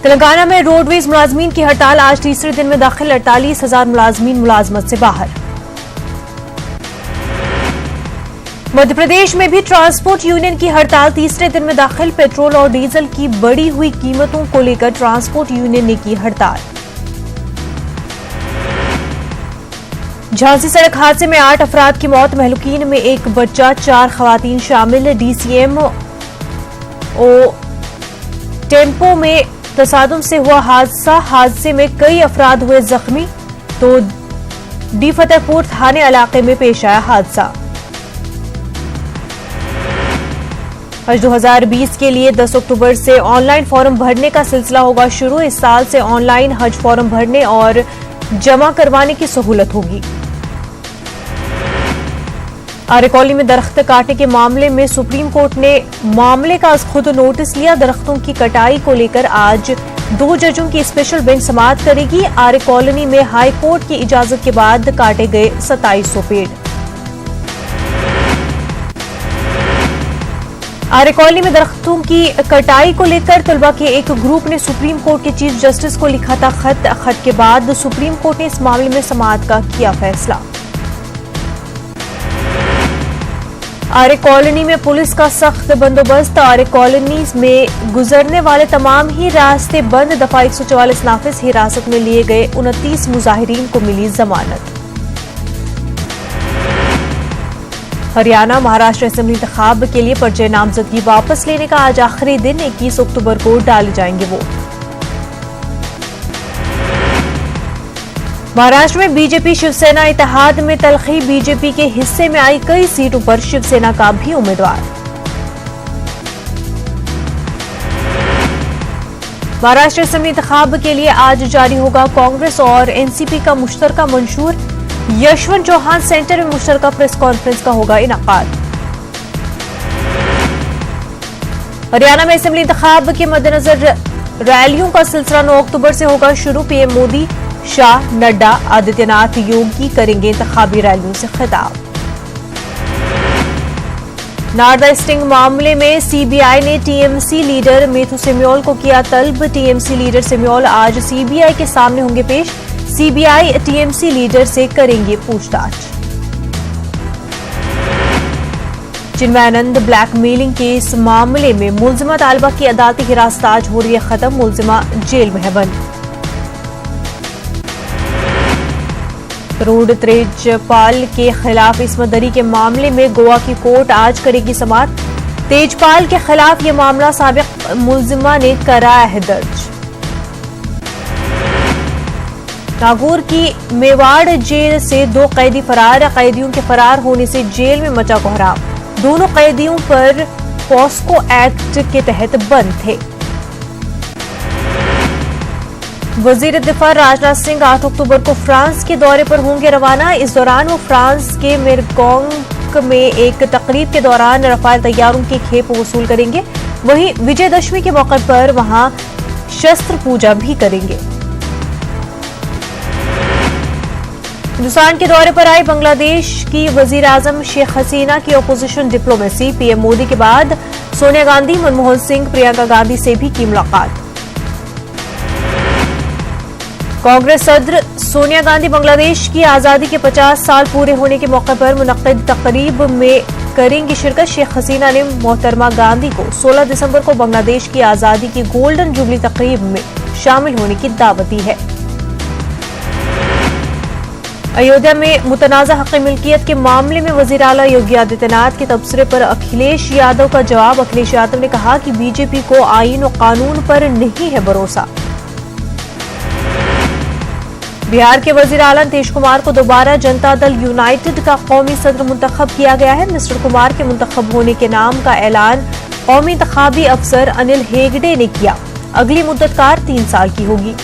तेलंगाना में रोडवेज मुलाजमीन की हड़ताल आज तीसरे दिन में दाखिल। 48,000 मुलाजमीन मुलाजमत से बाहर। मध्य प्रदेश में भी ट्रांसपोर्ट यूनियन की हड़ताल तीसरे दिन में दाखिल। पेट्रोल और डीजल की बढ़ी हुई कीमतों को लेकर ट्रांसपोर्ट यूनियन ने की हड़ताल। झांसी सड़क हादसे में 8 अफराद की मौत, महलूकीन में एक बच्चा, 4 खवातीन शामिल। डीसीएम टेम्पो में तसादुम से हुआ हादसे में कई अफराद हुए जख्मी। तो डी फतेहपुर थाने इलाके में पेश आया हादसा। हज 2020 के लिए 10 अक्टूबर से ऑनलाइन फॉर्म भरने का सिलसिला होगा शुरू। इस साल से ऑनलाइन हज फॉर्म भरने और जमा करवाने की सहूलत होगी। आरे कॉलोनी में दरख्त काटने के मामले में सुप्रीम कोर्ट ने मामले का खुद नोटिस लिया। दरख्तों की कटाई को लेकर आज 2 जजों की स्पेशल बेंच समाअत करेगी। आरे कॉलोनी में हाई कोर्ट की इजाजत के बाद काटे गए 2700 पेड़। आरे कॉलोनी में दरख्तों की कटाई को लेकर तलबा के एक ग्रुप ने सुप्रीम कोर्ट के चीफ जस्टिस को लिखा था खत के बाद सुप्रीम कोर्ट ने इस मामले में समाअत का किया फैसला। आरे कॉलोनी में पुलिस का सख्त बंदोबस्त। आरे कॉलोनी में गुजरने वाले तमाम ही रास्ते बंद। दफा 144 नाफिज हिरासत में लिए गए 29 मुजाहिरीन को मिली जमानत। हरियाणा महाराष्ट्र असेंबली इंतखाब के लिए पर्चे नामजदगी वापस लेने का आज आखिरी दिन। 21 अक्टूबर को डाले जाएंगे वोट। महाराष्ट्र में बीजेपी शिवसेना इत्तेहाद में तलखी। बीजेपी के हिस्से में आई कई सीटों पर शिवसेना का भी उम्मीदवार। महाराष्ट्र असेंबली इंतखाब के लिए आज जारी होगा कांग्रेस और एनसीपी का मुश्तरका मंशूर। यशवंत चौहान सेंटर में मुश्तरका प्रेस कॉन्फ्रेंस का होगा इनाकाद। हरियाणा में असेंबली इंतखाब के मद्देनजर रैलियों का सिलसिला 9 अक्टूबर से होगा शुरू। पीएम मोदी, शाह, नड्डा, आदित्यनाथ, योगी करेंगे इंतखाबी रैलियों से खिताब। नारदा स्टिंग मामले में सीबीआई ने टीएमसी लीडर मेथु सेम्योल को किया तलब। टीएमसी लीडर सेम्योल आज सीबीआई के सामने होंगे पेश। सीबीआई टीएमसी लीडर से करेंगे पूछताछ। चिन्मयानंद ब्लैकमेलिंग के इस मामले में मुलजिमा तालिबा की अदालती हिरासत आज हो रही है खत्म। मुलजिमा जेल में है बंद। करोड़ तेजपाल के खिलाफ इस्मत दरी के मामले में गोवा की कोर्ट आज करेगी समाअत। तेजपाल के खिलाफ यह मामला साबिक मुलजिमा ने कराया है दर्ज। नागौर की मेवाड़ जेल से 2 कैदी फरार। कैदियों के फरार होने से जेल में मचा कोहराम। दोनों कैदियों पर पॉस्को एक्ट के तहत बंद थे। वजीर दिफा राजनाथ सिंह 8 अक्टूबर को फ्रांस के दौरे पर होंगे रवाना। इस दौरान वो फ्रांस के मेरगोंग में एक तकरीब के दौरान रफाल तैयारों की खेप वसूल करेंगे। वहीं विजयदशमी के मौके पर वहां शस्त्र पूजा भी करेंगे। हिंदुस्तान के दौरे पर आई बांग्लादेश की वजीर आजम शेख हसीना की अपोजिशन डिप्लोमेसी। पीएम मोदी के बाद सोनिया गांधी, मनमोहन सिंह, प्रियंका गांधी से भी की मुलाकात। कांग्रेस सदर सोनिया गांधी बांग्लादेश की आजादी के 50 साल पूरे होने के मौके पर मुनक्किद तकरीब में करेंगी शिरकत। शेख हसीना ने मोहतरमा गांधी को 16 दिसंबर को बांग्लादेश की आजादी की गोल्डन जुबली तकरीब में शामिल होने की दावत दी है। अयोध्या में मुतनाज़ा हक़ मिल्कियत के मामले में वज़ीर आला योगी आदित्यनाथ के तबसरे पर अखिलेश यादव का जवाब। अखिलेश यादव ने कहा कि बीजेपी को आईन और कानून पर नहीं है भरोसा। बिहार के वज़ीर आला नीतीश कुमार को दोबारा जनता दल यूनाइटेड का कौमी सदर मुंतखब किया गया है। मिस्टर कुमार के मुंतखब होने के नाम का ऐलान कौमी इंतखाबी अफसर अनिल हेगड़े ने किया। अगली मुद्दतकार 3 साल की होगी।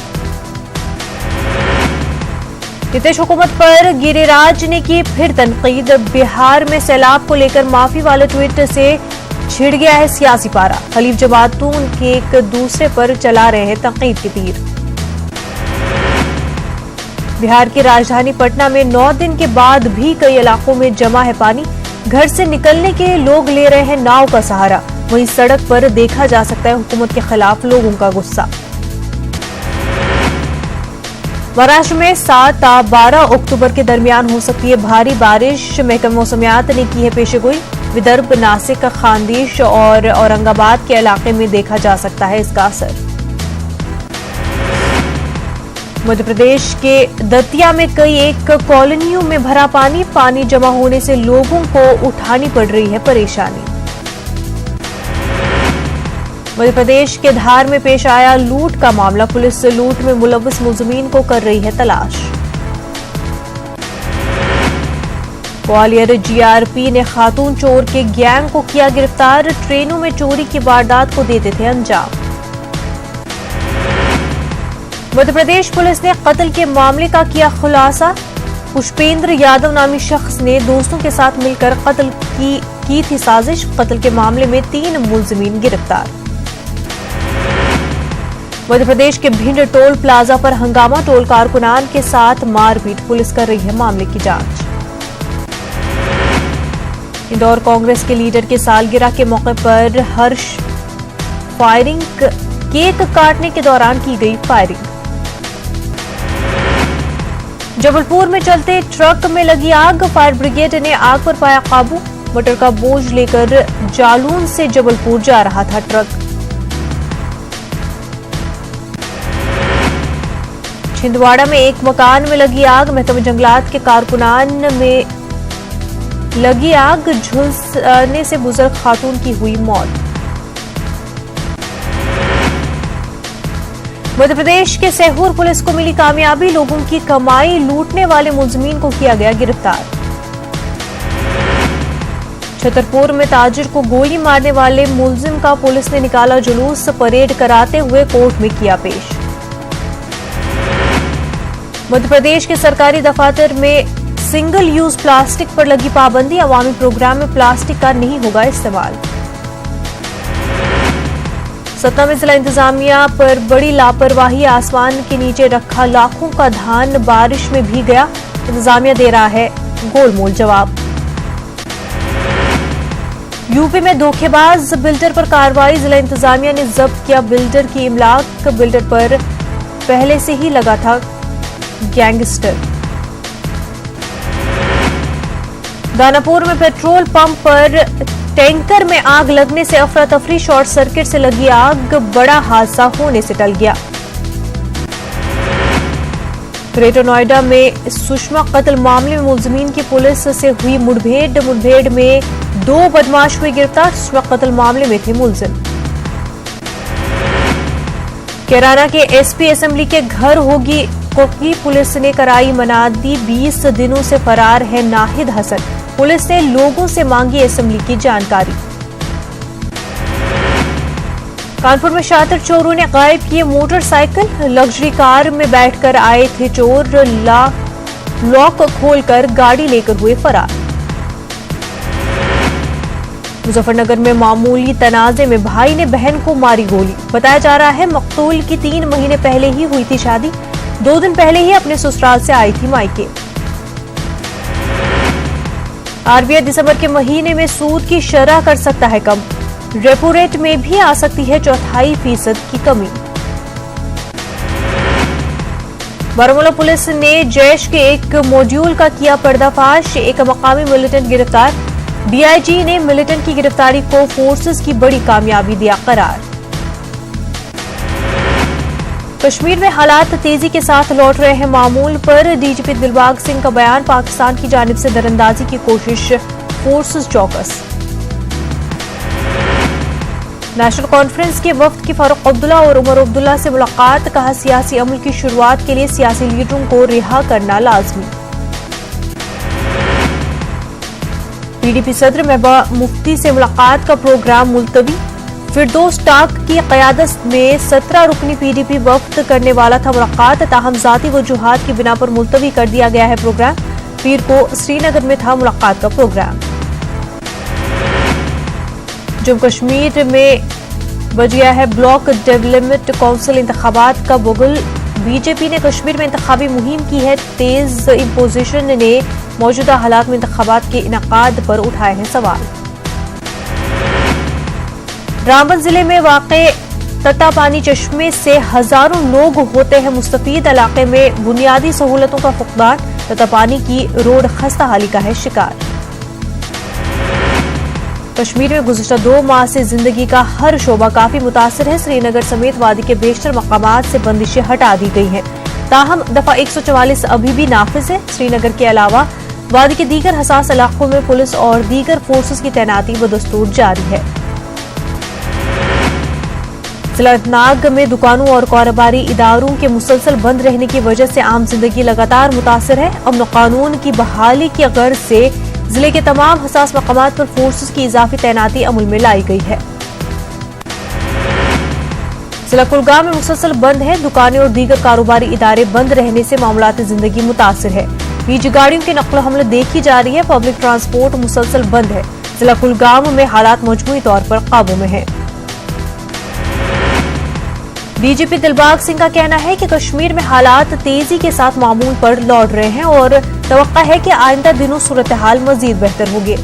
नीतीश हुकूमत पर गिरिराज ने की फिर तनकीद। बिहार में सैलाब को लेकर माफी वाले ट्वीट से छिड़ गया है सियासी पारा। खलीफ जमातों के एक दूसरे पर चला रहे हैं तनकीद के तीर। बिहार की राजधानी पटना में 9 दिन के बाद भी कई इलाकों में जमा है पानी। घर से निकलने के लोग ले रहे हैं नाव का सहारा। वहीं सड़क पर देखा जा सकता है हुकूमत के खिलाफ लोगों का गुस्सा। महाराष्ट्र में 7 से 12 अक्टूबर के दरमियान हो सकती है भारी बारिश। महकमा मौसमियात ने की है पेशगोई। विदर्भ, नासिक, खानदेश और औरंगाबाद के इलाके में देखा जा सकता है इसका असर। मध्य प्रदेश के दतिया में कई कॉलोनियों में भरा पानी जमा होने से लोगों को उठानी पड़ रही है परेशानी। मध्य प्रदेश के धार में पेश आया लूट का मामला। पुलिस लूट में मुलव्वस मुलजिमीन को कर रही है तलाश। ग्वालियर जीआरपी ने खातून चोर के गैंग को किया गिरफ्तार। ट्रेनों में चोरी की वारदात को देते थे अंजाम। मध्य प्रदेश पुलिस ने कत्ल के मामले का किया खुलासा। पुष्पेंद्र यादव नामी शख्स ने दोस्तों के साथ मिलकर कत्ल की थी साजिश। कत्ल के मामले में 3 मुलजिमीन गिरफ्तार। मध्य प्रदेश के भिंड टोल प्लाजा पर हंगामा। टोल कारकुनान के साथ मारपीट। पुलिस कर रही है मामले की जांच। इंदौर कांग्रेस के लीडर के सालगिरह के मौके पर हर्ष फायरिंग। केक काटने के दौरान की गई फायरिंग। जबलपुर में चलते ट्रक में लगी आग। फायर ब्रिगेड ने आग पर पाया काबू। मटर का बोझ लेकर जालून से जबलपुर जा रहा था ट्रक। छिंदवाड़ा में एक मकान में लगी आग। महकमा जंगलात के कारकुनान में लगी आग। झुलसने से बुजुर्ग खातून की हुई मौत। मध्य प्रदेश के सेहूर पुलिस को मिली कामयाबी। लोगों की कमाई लूटने वाले मुलजिमीन को किया गया गिरफ्तार। छतरपुर में ताजिर को गोली मारने वाले मुलजिम का पुलिस ने निकाला जुलूस। परेड कराते हुए कोर्ट में किया पेश। मध्य प्रदेश के सरकारी दफातर में सिंगल यूज प्लास्टिक पर लगी पाबंदी। अवामी प्रोग्राम में प्लास्टिक का नहीं होगा इस्तेमाल। सतना में जिला इंतजामिया पर बड़ी लापरवाही। आसमान के नीचे रखा लाखों का धान बारिश में भीग गया। इंतजामिया दे रहा है गोलमोल जवाब। यूपी में धोखेबाज बिल्डर पर कार्रवाई। जिला इंतजामिया ने जब्त किया बिल्डर की इमलाक। बिल्डर पर पहले से ही लगा था गैंगस्टर। दानापुर में पेट्रोल पंप पर टैंकर में आग लगने से अफरा तफरी। शॉर्ट सर्किट से लगी आग। बड़ा हादसा होने से टल गया। ग्रेटर नोएडा में सुषमा कत्ल मामले में मुलजिमीन की पुलिस से हुई मुठभेड़ में 2 बदमाश हुए गिरफ्तार। सुषमा कत्ल मामले में थे मुलजिम। कैराना के एसपी असेंबली के घर होगी कोकी। पुलिस ने कराई मनादी। 20 दिनों से फरार है नाहिद हसन। पुलिस ने लोगों से मांगी असेंबली की जानकारी। कानपुर में शातिर चोरों ने गायब किए मोटरसाइकिल। लग्जरी कार में बैठकर आए थे चोर। लॉक खोलकर गाड़ी लेकर हुए फरार। मुजफ्फरनगर में मामूली तनाजे में भाई ने बहन को मारी गोली। बताया जा रहा है मकतूल की 3 महीने पहले ही हुई थी शादी। 2 दिन पहले ही अपने ससुराल से आई थी मायके। आरबीआई दिसंबर के महीने में सूद की शरह कर सकता है कम। रेपो रेट में भी आ सकती है 4.25% की कमी। बारामूला पुलिस ने जैश के एक मॉड्यूल का किया पर्दाफाश। एक मकामी मिलिटेंट गिरफ्तार। डीआईजी ने मिलिटेंट की गिरफ्तारी को फोर्सेस की बड़ी कामयाबी दिया करार। कश्मीर में हालात तेजी के साथ लौट रहे हैं मामूल पर। डीजीपी दिलबाग सिंह का बयान। पाकिस्तान की जानिब से दरअंदाजी की कोशिश। फोर्सेस चौकस। नेशनल कॉन्फ्रेंस के वफ्द की फारूक अब्दुल्ला और उमर अब्दुल्ला से मुलाकात। कहा सियासी अमल की शुरुआत के लिए सियासी लीडरों को रिहा करना लाजमी। पीडीपी सदर महबूबा मुफ्ती से मुलाकात का प्रोग्राम मुलतवी। फिरदौस टाक की क़यादत में 17 रुकनी पीडीपी वफ्द करने वाला था मुलाकात। ताहम ज़ाती वजूहात की बिना पर मुलतवी कर दिया गया है प्रोग्राम। पीर को श्रीनगर में था मुलाकात का प्रोग्राम। जम्मू कश्मीर में बज गया है ब्लॉक डेवलपमेंट काउंसिल इंतखाबात का बुगल। बीजेपी ने कश्मीर में इंतखाबी मुहिम की है तेज। इंपोजिशन ने मौजूदा हालात में इंतखाबात के इनेकाद पर उठाए हैं सवाल। रामबन जिले में वाक़े तत्तापानी चश्मे से हजारों लोग होते हैं मुस्तफीद। इलाके में बुनियादी सहूलतों का फुकदान। तत्तापानी की रोड खस्ताहाली का है शिकार। कश्मीर में गुज़िश्ता 2 माह से जिंदगी का हर शोबा काफी मुतासिर है। श्रीनगर समेत वादी के बेशतर मकामात से बंदिशें हटा दी गई हैं। ताहम दफा 144 अभी भी नाफिज है। श्रीनगर के अलावा वादी के दीगर हसास इलाकों में पुलिस और दीगर फोर्सेस की तैनाती बदस्तूर जारी है। जिला अनंतनाग में दुकानों और कारोबारी इदारों के मुसलसल बंद रहने की वजह से आम जिंदगी लगातार मुतासिर है। अमन कानून की बहाली की गर्ज से जिले के तमाम हसास मकामात पर फोर्सेस की इजाफी तैनाती अमल में लाई गई है। जिला कुलगाम में मुसलसल बंद है। दुकानें और दीगर कारोबारी इदारे बंद रहने से मामलाती जिंदगी मुतासिर है। निजी गाड़ियों की नकल हमल देखी जा रही है। पब्लिक ट्रांसपोर्ट मुसलसल बंद है। जिला कुलगाम में हालात मजमूई तौर पर काबू में है। डीजीपी दिलबाग सिंह का कहना है कि कश्मीर में हालात तेजी के साथ मामूल पर लौट रहे हैं और तवक्का है कि आइंदा दिनों सूरत हाल मजीद बेहतर होगी।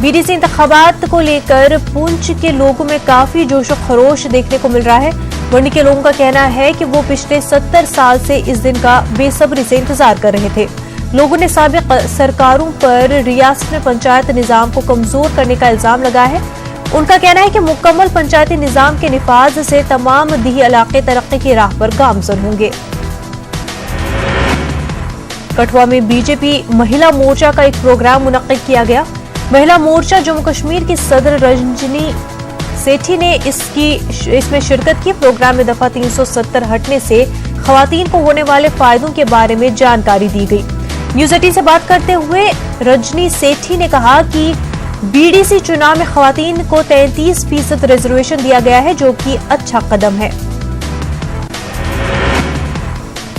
बीडीसी इंतखाबात को लेकर पुंछ के लोगों में काफी जोश खरोश देखने को मिल रहा है। मंडी के लोगों का कहना है कि वो पिछले 70 साल से इस दिन का बेसब्री से इंतजार कर रहे थे। लोगों ने साबिक सरकारों पर रियासत में पंचायत निजाम को कमजोर करने का इल्जाम लगाया है। उनका कहना है कि मुकम्मल पंचायती निजाम के निफाज से तमाम दीही इलाके तरक्की की राह पर गामजन होंगे। कठुआ में बीजेपी महिला मोर्चा का एक प्रोग्राम मुनक्किद किया गया। महिला मोर्चा जम्मू कश्मीर की सदर रंजनी सेठी ने इसमें शिरकत की। प्रोग्राम में दफा 370 हटने से खवातीन को होने वाले फायदों के बारे में जानकारी दी गई। न्यूज 18 से बात करते हुए रजनी सेठी ने कहा कि बीडीसी चुनाव में खवातीन को 33% रिजर्वेशन दिया गया है, जो कि अच्छा कदम है।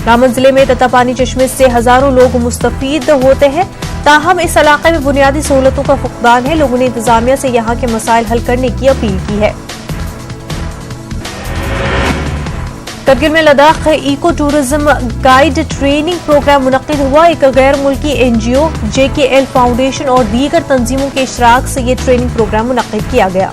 रामबन जिले में तत्तापानी चश्मे से हजारों लोग मुस्तफीद होते हैं। ताहम इस इलाके में बुनियादी सहूलतों का फुकदान है। लोगों ने इंतजामिया से यहां के मसाइल हल करने की अपील की है। करगिल में Ladakh eco tourism guide training programme मुनक्किद हुआ। एक गैर मुल्की एनजीओ JKL फाउंडेशन और दीगर तंजीमों के इशराक से ये ट्रेनिंग प्रोग्राम मुनक्किद किया गया।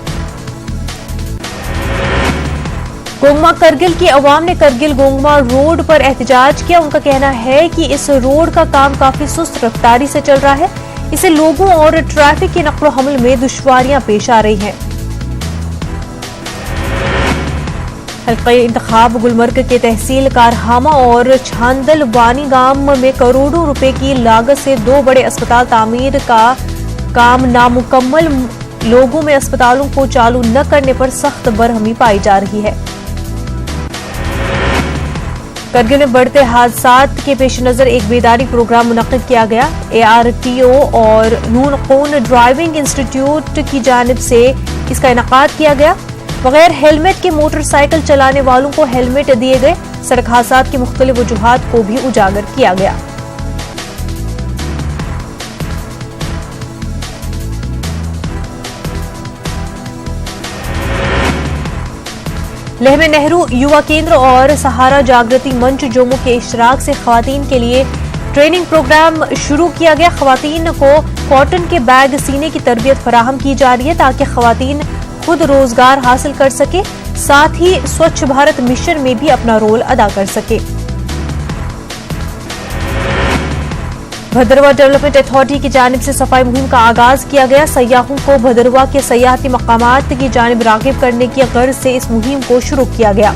गोंगमा करगिल की अवाम ने करगिल गोंगमा रोड पर एहतजाज किया। उनका कहना है कि इस रोड का काम काफी सुस्त रफ्तारी से चल रहा है। इससे लोगों और ट्रैफिक की नक्लो हमल में दुश्वारियां पेश आ रही हैं। हल्का इंतखाब गुलमर्ग के तहसील कारहामा और छांदल वानी गांव में करोड़ों रुपए की लागत से 2 बड़े अस्पताल तामीर का काम नामुकम्मल। लोगों में अस्पतालों को चालू न करने पर सख्त बरहमी पाई जा रही है। करगिल में बढ़ते हादसात के पेश नजर एक बेदारी प्रोग्राम मुनक्किद किया गया। ARTO और नून खून ड्राइविंग इंस्टीट्यूट की जानिब से इसका इनेकाद किया गया। बगैर हेलमेट के मोटरसाइकिल चलाने वालों को हेलमेट दिए गए। सड़क हादसात की मुख्तलिफ वजूहात को भी उजागर किया गया। लेह में नेहरू युवा केंद्र और सहारा जागृति मंच जम्मू के इशराक से खवातीन के लिए ट्रेनिंग प्रोग्राम शुरू किया गया। खवातीन को कॉटन के बैग सीने की तरबियत फराहम की जा रही है ताकि खवातीन खुद रोजगार हासिल कर सके, साथ ही स्वच्छ भारत मिशन में भी अपना रोल अदा कर सके। भदरवा डेवलपमेंट अथॉरिटी की जानिब से सफाई मुहिम का आगाज किया गया। सयाहों को भदरवा के सयाहती मकामात की जानिब रागिब करने की गर्ज से इस मुहिम को शुरू किया गया।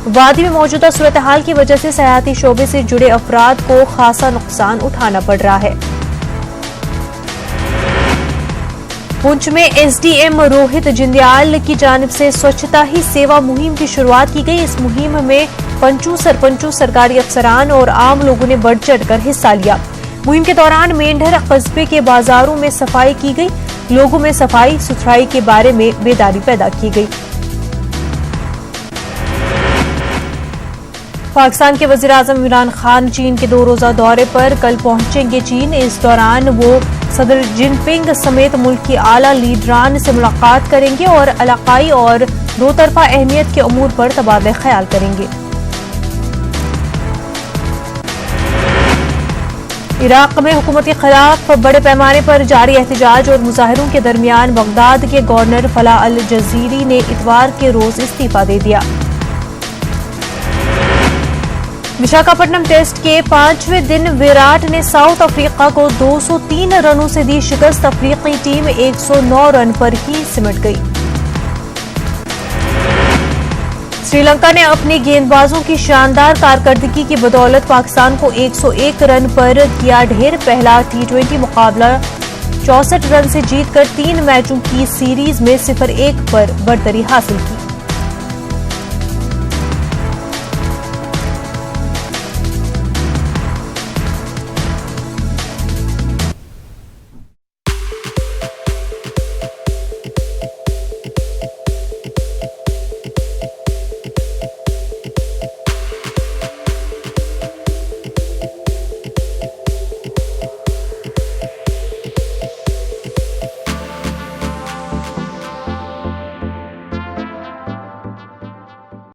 वादी में मौजूदा सूरत हाल की वजह से सयाहती शोबे से जुड़े अफराद को खासा नुकसान उठाना पड़ रहा है। पुंछ में SDM रोहित जिंदयाल की जानिब से स्वच्छता ही सेवा मुहिम की शुरुआत की गई। इस मुहिम में पंचों सरपंचों, सरकारी अफसरान और आम लोगों ने बढ़ चढ़कर हिस्सा लिया। मुहिम के दौरान मेंढर कस्बे के बाजारों में सफाई की गई। लोगों में सफाई सुथराई के बारे में बेदारी पैदा की गई। पाकिस्तान के वज़ीर-ए-आज़म इमरान खान चीन के 2 रोजा दौरे पर कल पहुंचेंगे चीन। इस दौरान वो सदर जिनपिंग समेत मुल्क की आला लीडरान से मुलाकात करेंगे और इलाकाई और 2 तरफा अहमियत के अमूर पर तबादला ख्याल करेंगे। इराक में हुकूमत के खिलाफ बड़े पैमाने पर जारी एहतजाज और मुजाहिरों के दरमियान बगदाद के गवर्नर फलाह अल जजीरी ने इतवार के रोज इस्तीफा दे दिया। विशाखापट्टनम टेस्ट के 5वें दिन विराट ने साउथ अफ्रीका को 203 रनों से दी शिकस्त। अफ्रीकी टीम 109 रन पर ही सिमट गई। श्रीलंका ने अपनी गेंदबाजों की शानदार कारकर्दगी की बदौलत पाकिस्तान को 101 रन पर किया ढेर। पहला T20 मुकाबला 64 रन से जीतकर 3 मैचों की सीरीज में 0-1 पर बढ़तरी हासिल की।